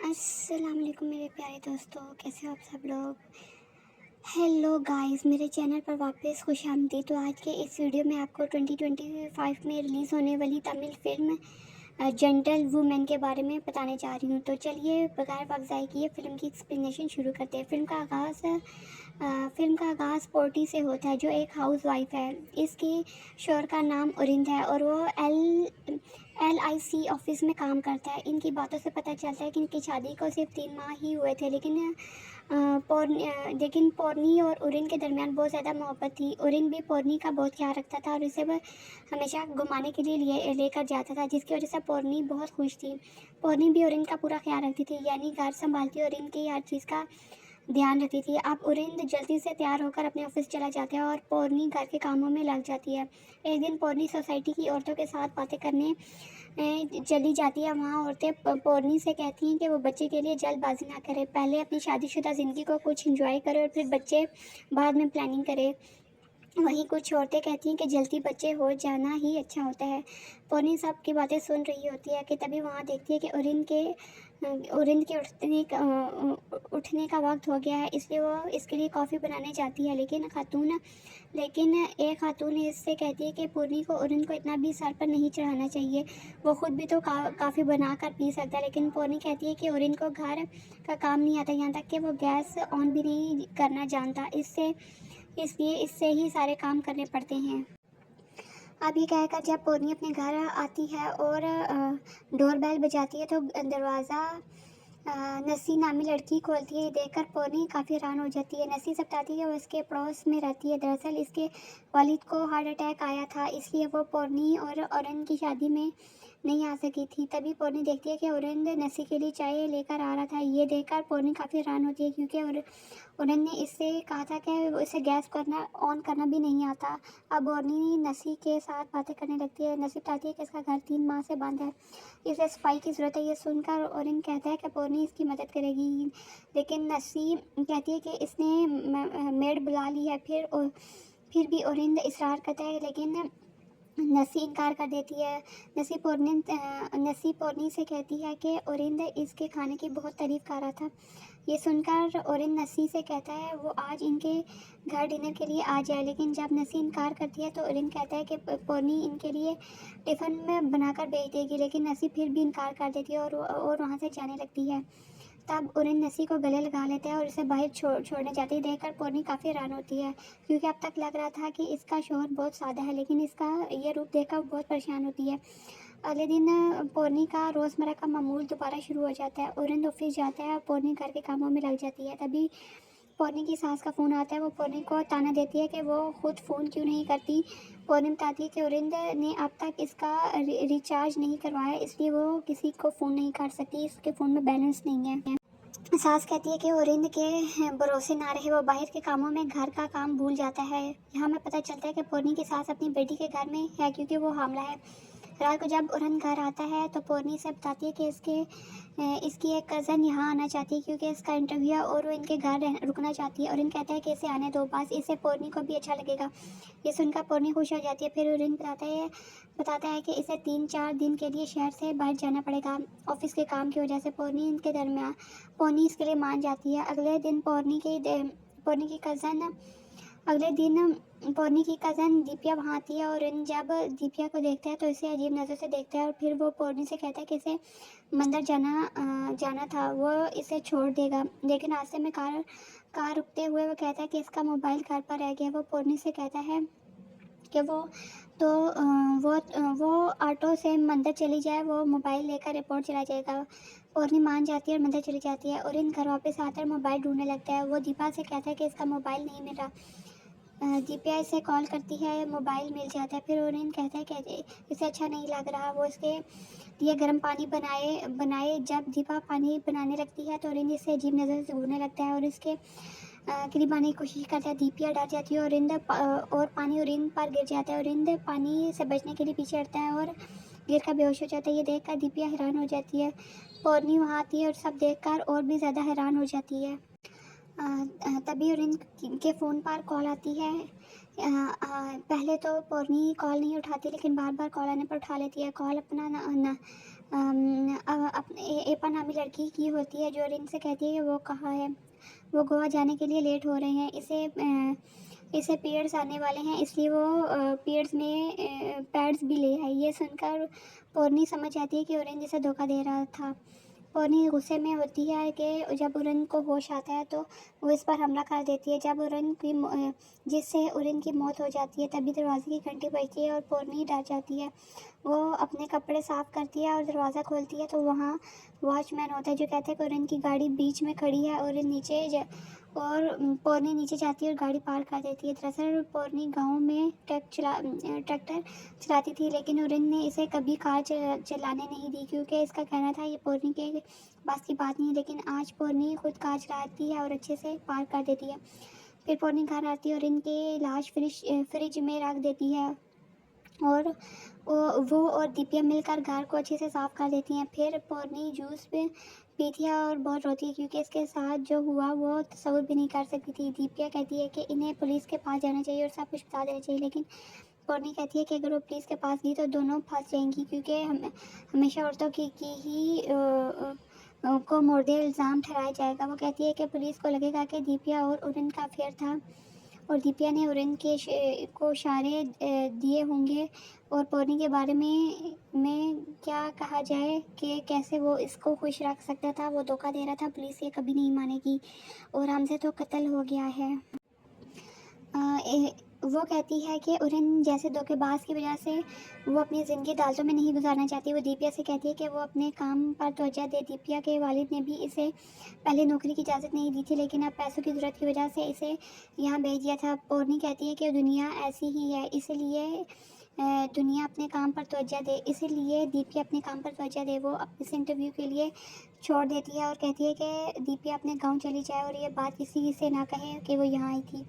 अस्सलाम वालेकुम मेरे प्यारे दोस्तों, कैसे हो आप सब लोग। हेलो गाइस, मेरे चैनल पर वापस खुशामदीद। तो आज के इस वीडियो में आपको 2025 में रिलीज़ होने वाली तमिल फिल्म जेंटल वुमेन के बारे में बताने जा रही हूँ। तो चलिए बगैर वक्त ज़ाय किए फ़िल्म की एक्सप्लेनेशन शुरू करते हैं। फ़िल्म का आगाज़ पोर्टी से होता है, जो एक हाउस वाइफ है। इसकी शोहर का नाम अरिंद है और वो LIC ऑफिस में काम करता है। इनकी बातों से पता चलता है कि इनकी शादी को सिर्फ 3 माह ही हुए थे, लेकिन पोर्नी और उरिन के दरमियान बहुत ज़्यादा मोहब्बत थी। उरिन भी पोर्नी का बहुत ख्याल रखता था और उसे वह हमेशा घुमाने के लिए लेकर जाता था, जिसकी वजह से पोर्नी बहुत खुश थी। पोर्नी भी उरिन का पूरा ख्याल रखती थी, यानी घर संभालती और इनकी हर चीज़ का ध्यान रखती थी। अब उरिंद जल्दी से तैयार होकर अपने ऑफिस चला जाता है और पोर्नी घर के कामों में लग जाती है। एक दिन पोर्नी सोसाइटी की औरतों के साथ बातें करने चली जाती है। वहाँ औरतें पोर्नी से कहती हैं कि वो बच्चे के लिए जल्दबाजी ना करे, पहले अपनी शादीशुदा ज़िंदगी को कुछ एंजॉय करे और फिर बच्चे बाद में प्लानिंग करे। वहीं कुछ औरतें कहती हैं कि जल्दी बच्चे हो जाना ही अच्छा होता है। पोर्नी सब की बातें सुन रही होती है कि तभी वहाँ देखती है कि ओरिन के उठने का वक्त हो गया है, इसलिए वो इसके लिए कॉफ़ी बनाने जाती है। लेकिन एक खातून इससे कहती है कि पोर्नी को ओरिन को इतना भी सर पर नहीं चढ़ाना चाहिए, वो खुद भी तो काफ़ी बना कर पी सकता है। लेकिन पोर्नी कहती है कि ओरिन को घर का काम नहीं आता, यहाँ तक कि वो गैस ऑन भी नहीं करना जानता, इसलिए इससे ही सारे काम करने पड़ते हैं। अब ये कहकर जब पोर्नी अपने घर आती है और डोरबेल बजाती है तो दरवाज़ा नसी नामी लड़की खोलती है। ये देखकर पोर्नी काफ़ी हैरान हो जाती है। नसी से बताती है वो इसके पड़ोस में रहती है। दरअसल इसके वालिद को हार्ट अटैक आया था, इसलिए वो पोर्नी और ओरेन की शादी में नहीं आ सकी थी। तभी पोर्नी देखती है कि ओरेन नसी के लिए चाय लेकर आ रहा था। ये देखकर पोर्नी काफ़ी हैरान होती है, क्योंकि उन्होंने इससे कहा था कि उसे गैस ऑन करना भी नहीं आता। अब बोर्नी नसी के साथ बातें करने लगती है। नसी बताती है कि इसका घर 3 माह से बंद है, इसे सफाई की ज़रूरत है। ये सुनकर ओरिन कहता है कि बोर्नी इसकी मदद करेगी, लेकिन नसी कहती है कि इसने मेड बुला ली है। फिर भी ओरिन इसरार करता है, लेकिन नसी इनकार कर देती है। नसी पोर्नी से कहती है कि ओरिंद इसके खाने की बहुत तारीफ़ कर रहा था। ये सुनकर ओरिंद नसी से कहता है वो आज इनके घर डिनर के लिए आ जाए, लेकिन जब नसी इनकार करती है तो ओरिंद कहता है कि पोर्नी इनके लिए टिफ़िन में बनाकर भेज देगी, लेकिन नसी फिर भी इनकार कर देती है और वहाँ से जाने लगती है। तब ओरिन नसी को गले लगा लेता है और उसे बाहर छोड़ने जाती है। देखकर पोर्नी काफ़ी हैरान होती है, क्योंकि अब तक लग रहा था कि इसका शौहर बहुत सादा है, लेकिन इसका ये रूप देखकर बहुत परेशान होती है। अगले दिन पोर्नी का रोज़मर्रा का मामूल दोबारा शुरू हो जाता है। ओरिन ऑफिस जाता है और पोर्नी घर के कामों में लग जाती है। तभी पोर्नी की सास का फ़ोन आता है। वो पोर्नी को ताना देती है कि वो खुद फ़ोन क्यों नहीं करती। पोर्नी बताती है कि ओरिंद ने अब तक इसका रिचार्ज नहीं करवाया, इसलिए वो किसी को फ़ोन नहीं कर सकती, इसके फ़ोन में बैलेंस नहीं है। सास कहती है कि ओरिंद के भरोसे ना रहे, वो बाहर के कामों में घर का काम भूल जाता है। यहाँ हमें पता चलता है कि पोर्नी की सास अपनी बेटी के घर में है, क्योंकि वो हामला है। रात को जब ओरिंद घर आता है तो पोर्नी से बताती है कि इसकी एक कज़न यहाँ आना चाहती है, क्योंकि इसका इंटरव्यू है और वो इनके घर रुकना चाहती है। ओरिंद कहता है कि इसे आने दो, बस इससे पोर्नी को भी अच्छा लगेगा। ये सुनकर पोर्नी खुश हो जाती है। फिर ओरिंद बताता है कि इसे 3-4 दिन के लिए शहर से बाहर जाना पड़ेगा ऑफिस के काम की वजह से। पोर्नी इसके लिए मान जाती है। पोर्नी की कज़न पोर्नी की कज़न दीपिया वहाँ आती है और जब दीपिया को देखता है तो इसे अजीब नज़र से देखता है और फिर वो पोर्नी से कहता है कि इसे मंदिर जाना था, वो इसे छोड़ देगा। लेकिन रास्ते में कार रुकते हुए वो कहता है कि इसका मोबाइल घर पर रह गया। वो पोर्नी से कहता है कि वो ऑटो से मंदिर चली जाए, वो मोबाइल लेकर एयरपोर्ट चला जाएगा। पोर्नी मान जाती है और मंदिर चली जाती है और इन घर वापस आकर मोबाइल ढूंढने लगता है। वो दीपा से कहता है कि इसका मोबाइल नहीं मिल रहा। दीपिया इसे कॉल करती है, मोबाइल मिल जाता है। फिर ओरिन कहता है कि इसे अच्छा नहीं लग रहा। वो इसके लिए गर्म पानी बनाए। जब दीपा पानी बनाने लगती है तो ओरिन इसे अजीब नज़र से घूरने लगता है और इसके करीब आने की कोशिश करता है। दीपिया डर जाती है और पानी ओरिन पर गिर जाता है। ओरिन पानी से बचने के लिए पीछे हटता है और गिर कर बेहोश हो जाता है। ये देखकर दीपिया हैरान हो जाती है। पोर्नी वहाँ आती है और सब देखकर और भी ज़्यादा हैरान हो जाती है। तभी ओरिन के फ़ोन पर कॉल आती है। पहले तो पोर्नी कॉल नहीं उठाती, लेकिन बार बार कॉल आने पर उठा लेती है। कॉल अपना अपने एपा नामी लड़की की होती है, जो ओरिन से कहती है कि वो कहाँ है। वो गोवा जाने के लिए लेट हो रहे हैं। इसे पीरियड्स आने वाले हैं, इसलिए वो पीरियड्स में पैड्स भी ले आई। ये सुनकर पोर्नी समझ जाती है कि ओरेंज इसे धोखा दे रहा था। पोर्नी गुस्से में होती है कि जब ओरेंज को होश आता है तो वो इस पर हमला कर देती है। जब जिससे ओरेंज की मौत हो जाती है, तभी दरवाजे की घंटी बजती है और पोर्नी डर जाती है। वो अपने कपड़े साफ करती है और दरवाज़ा खोलती है तो वहाँ वॉचमैन होता है, जो कहता है कि ओरेंज की गाड़ी बीच में खड़ी है और पोर्नी नीचे जाती है और गाड़ी पार कर देती है। दरअसल पोर्नी गांव में ट्रैक्टर चलाती थी, लेकिन ओरेंज ने इसे कभी कार चलाने नहीं दी, क्योंकि इसका कहना था ये पोर्नी के बस की बात नहीं है। लेकिन आज पोर्नी खुद कार चलाती है और अच्छे से पार कर देती है। फिर पोर्नी घर आती है और इनकी लाश फ्रिज में रख देती है और वो और दीपिया मिलकर घर को अच्छे से साफ कर देती हैं। फिर पोर्नी जूस पे पीती है और बहुत रोती है, क्योंकि इसके साथ जो हुआ वो तसव्वुर भी नहीं कर सकती थी। दीपिया कहती है कि इन्हें पुलिस के पास जाना चाहिए और सब कुछ बता देना चाहिए, लेकिन पोर्नी कहती है कि अगर वो पुलिस के पास गई तो दोनों फंस जाएंगी, क्योंकि हमेशा औरतों की ही को मुर्दे इल्ज़ाम ठहराया जाएगा। वो कहती है कि पुलिस को लगेगा कि दीपिया और ओरेन का अफेयर था और दीपिया ने ओरेन को इशारे दिए होंगे। और पोर्नी के बारे में क्या कहा जाए कि कैसे वो इसको खुश रख सकता था। वो धोखा दे रहा था, पुलिस ये कभी नहीं मानेगी और हमसे तो कत्ल हो गया है। वो कहती है कि ओरेन जैसे धोखेबाज की वजह से वो अपनी ज़िंदगी दालतों में नहीं गुजारना चाहती। वो दीपिया से कहती है कि वो अपने काम पर तवज्जो दे। दीपिया के वालिद ने भी इसे पहले नौकरी की इजाज़त नहीं दी थी, लेकिन अब पैसों की ज़रूरत की वजह से इसे यहाँ भेज दिया था। पोर्नी कहती है कि दुनिया ऐसी ही है, इसलिए दुनिया अपने काम पर तवज्जो दे, इसीलिए दीपिया अपने काम पर तवज्जो दे। वो इस इंटरव्यू के लिए छोड़ देती है और कहती है कि दीपिया अपने गांव चली जाए और ये बात किसी से ना कहे कि वो यहाँ आई थी।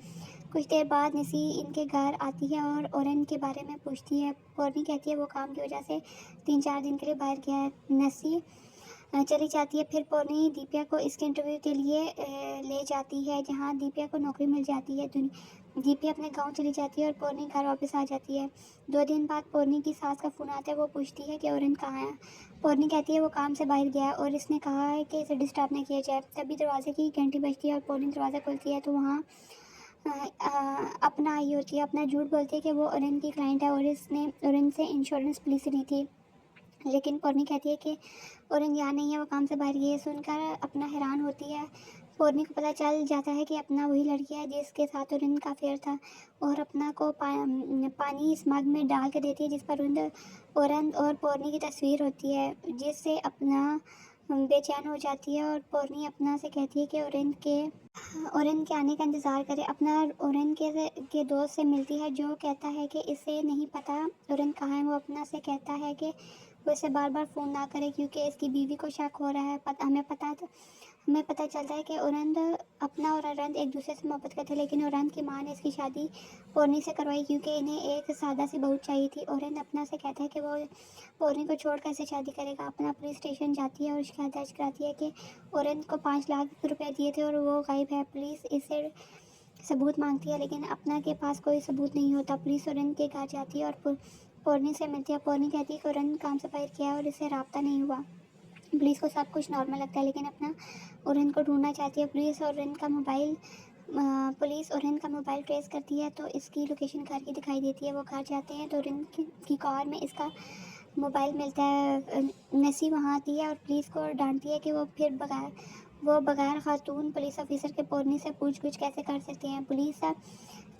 कुछ देर बाद नसी इनके घर आती है और ओरेन के बारे में पूछती है। पोर्नी कहती है वो काम की वजह से 3-4 दिन के लिए बाहर गया है। नसी चली जाती है। फिर पोर्नी दीपिया को इसके इंटरव्यू के लिए ले जाती है, जहाँ दीपिया को नौकरी मिल जाती है। दीपिया अपने गांव चली जाती है और पोर्नी घर वापस आ जाती है। 2 दिन बाद पोर्नी की सास का फ़ोन आता है। वो पूछती है कि ओरेन कहाँ है। पोर्नी कहती है वो काम से बाहर गया है और इसने कहा है कि इसे डिस्टर्ब नहीं किया जाए। तभी दरवाजे की घंटी बजती है और पोर्नी दरवाज़ा खोलती है तो वहाँ अपना आई होती है। अपना झूठ बोलती है कि वो ओरेन की क्लाइंट है और इसने ओरेन से इंश्योरेंस पॉलिसी ली थी, लेकिन पोर्नी कहती है कि ओरेन यहाँ नहीं है, वो काम से बाहर गई है। सुनकर अपना हैरान होती है। पोर्नी को पता चल जाता है कि अपना वही लड़की है जिसके साथ ओरेन का अफेयर था और अपना को पानी इस मग में डाल के देती है, जिस पर ओरेन और पोर्नी की तस्वीर होती है, जिससे अपना बेचैन हो जाती है। और पोर्नी अपना से कहती है कि ओरेन के आने का इंतज़ार करे। अपना ओरेन के दोस्त से मिलती है, जो कहता है कि इसे नहीं पता ओरेन कहाँ है। वो अपना से कहता है कि वो इसे बार बार फ़ोन ना करे, क्योंकि इसकी बीवी को शक हो रहा है। हमें पता चलता है कि ओरेन अपना और ओरेन एक दूसरे से मोहब्बत करते, लेकिन ओरेन की माँ ने इसकी शादी पोर्नी से करवाई, क्योंकि इन्हें एक सादा सी बहू चाहिए थी। ओरेन अपना से कहता है कि वो पोर्नी को छोड़ कैसे शादी करेगा। अपना पुलिस स्टेशन जाती है और शिकायत दर्ज कराती है कि ओरेन को 5 लाख रुपए दिए थे और वो गायब है। पुलिस इसे सबूत मांगती है, लेकिन अपना के पास कोई सबूत नहीं होता। पुलिस ओरेन के घर जाती है और पोर्नी से मिलती है। पोर्नी कहती है कि ओरेन काम से बाहर किया है और इससे राब्ता नहीं हुआ। पुलिस को सब कुछ नॉर्मल लगता है, लेकिन अपना ओरेन को ढूंढना चाहती है। पुलिस ओरेन का मोबाइल ट्रेस करती है तो इसकी लोकेशन घर की दिखाई देती है। वो घर जाते हैं तो ओरेन की कार में इसका मोबाइल मिलता है। नसी वहाँ आती है और पुलिस को डांटती है कि वो बगैर खातून पुलिस ऑफिसर के पोर्नी से पूछ-गुछ कैसे कर सकते हैं। पुलिस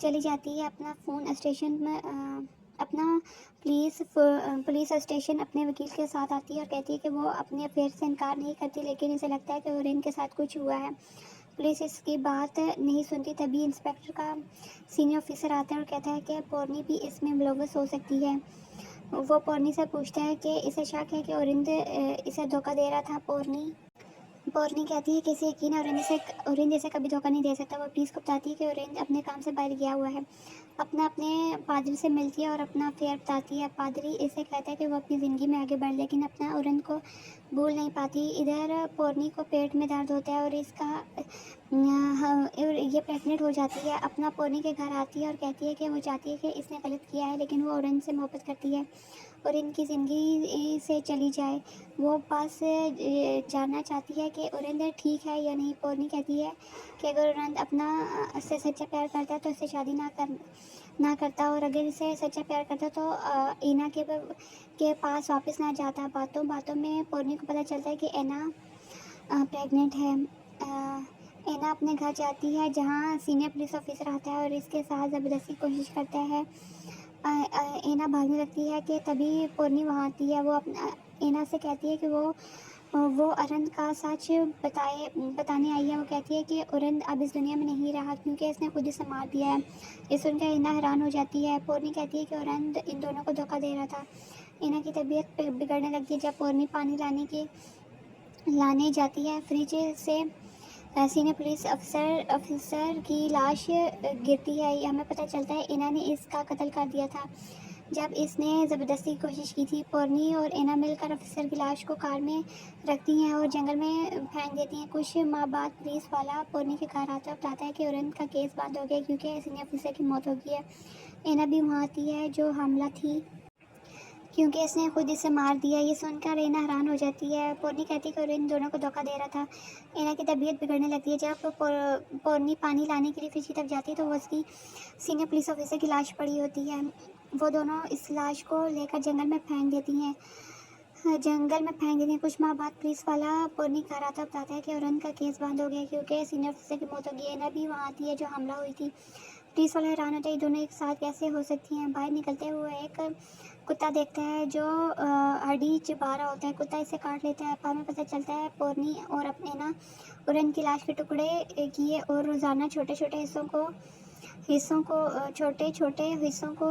चली जाती है अपना फ़ोन स्टेशन में अपना पुलिस स्टेशन अपने वकील के साथ आती है और कहती है कि वो अपने अफेयर से इनकार नहीं करती, लेकिन इसे लगता है कि ओरेन के साथ कुछ हुआ है। पुलिस इसकी बात नहीं सुनती। तभी इंस्पेक्टर का सीनियर ऑफिसर आता है और कहता है कि पोर्नी भी इसमें मुलव्वस हो सकती है। वो पोर्नी से पूछता है कि इसे शक है कि ओरिंद इसे धोखा दे रहा था। पोर्नी कहती है कि इसे यकीन है ओरिंद इसे कभी धोखा नहीं दे सकता। वो पुलिस को बताती है कि ओरिंद अपने काम से बाहर गया हुआ है। अपने पादरी से मिलती है और अपना अफेयर बताती है। पादरी इसे कहता है कि वो अपनी ज़िंदगी में आगे बढ़, लेकिन अपना ओरिंद को भूल नहीं पाती। इधर पोर्नी को पेट में दर्द होता है और और ये प्रेग्नेंट हो जाती है। अपना पोर्नी के घर आती है और कहती है कि वो चाहती है कि इसने गलत किया है, लेकिन वो ओरेन से मोहब्बत करती है और इनकी ज़िंदगी से चली जाए। वो बस जानना चाहती है कि ओरेंदर ठीक है या नहीं। पोर्नी कहती है कि अगर ओरेंद अपना से सच्चा प्यार करता है तो इससे शादी ना करता, और अगर इसे सच्चा प्यार करता तो एना के पास वापस ना जाता। बातों बातों में पोर्नी को पता चलता है कि एना प्रेग्नेंट है। एना अपने घर जाती है जहाँ सीनियर पुलिस ऑफिसर आता है और इसके साथ ज़बरदस्ती कोशिश करता है। एना भागने लगती है कि तभी पोर्नी वहाँ आती है। वो अपना एना से कहती है कि वो अरंद का सच बताने आई है। वो कहती है कि अरंद अब इस दुनिया में नहीं रहा क्योंकि इसने खुद इसे मार दिया है। ये सुनकर एना हैरान हो जाती है। पोर्नी कहती है कि अरंद इन दोनों को धोखा दे रहा था। एना की तबीयत बिगड़ने लगती है जब पोर्नी पानी लाने जाती है। फ्रिज से सीनियर पुलिस ऑफिसर की लाश गिरती है। हमें पता चलता है एना ने इसका कत्ल कर दिया था जब इसने ज़बरदस्ती की कोशिश की थी। पोर्नी और एना मिलकर ऑफिसर की लाश को कार में रखती हैं और जंगल में फेंक देती हैं। कुछ माह बाद पुलिस वाला पोर्नी के घर आता है और बताता है कि ओरेंद का केस बंद हो गया क्योंकि सीनियर ऑफिसर की मौत हो गई है। एना भी वहाँ आती है जो हमला थी क्योंकि इसने खुद इसे मार दिया। ये सुनकर एना हैरान हो जाती है। पोर्नी कहती है कि ओरेंद दोनों को धोखा दे रहा था। एना की तबीयत बिगड़ने लगती है। जब पोर्नी पानी लाने के लिए फ्रिज की तरफ जाती है तो वो उसकी सीनियर पुलिस ऑफिसर की लाश पड़ी होती है। वो दोनों इस लाश को लेकर जंगल में फेंक देती हैं। कुछ माह बाद पुलिस वाला पोर्नी घर आता बताता है कि ओरेंद का केस बंद हो गया क्योंकि सीनियर ऑफिसर की मौत हो गई है। एना भी वहाँ आती है जो हमला हुई थी। पुलिस वाला हैरान होता है दोनों एक साथ कैसे हो सकती हैं। बाहर निकलते हुए एक कुत्ता देखता है जो हड्डी चिपा रहा होता है। कुत्ता इसे काट लेता है। बाद में पता चलता है पोर्नी और अपने ना ओरेंद की लाश के टुकड़े किए और रोज़ाना छोटे छोटे हिस्सों को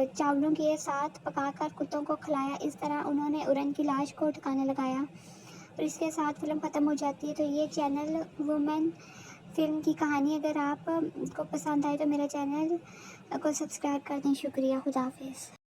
चावलों के साथ पकाकर कुत्तों को खिलाया। इस तरह उन्होंने ओरेंद की लाश को ठिकाने लगाया और इसके साथ फिल्म ख़त्म हो जाती है। तो ये चैनल वुमेन फिल्म की कहानी। अगर आप को पसंद आए तो मेरा चैनल को सब्सक्राइब कर दें। शुक्रिया। खुदा हाफिज़।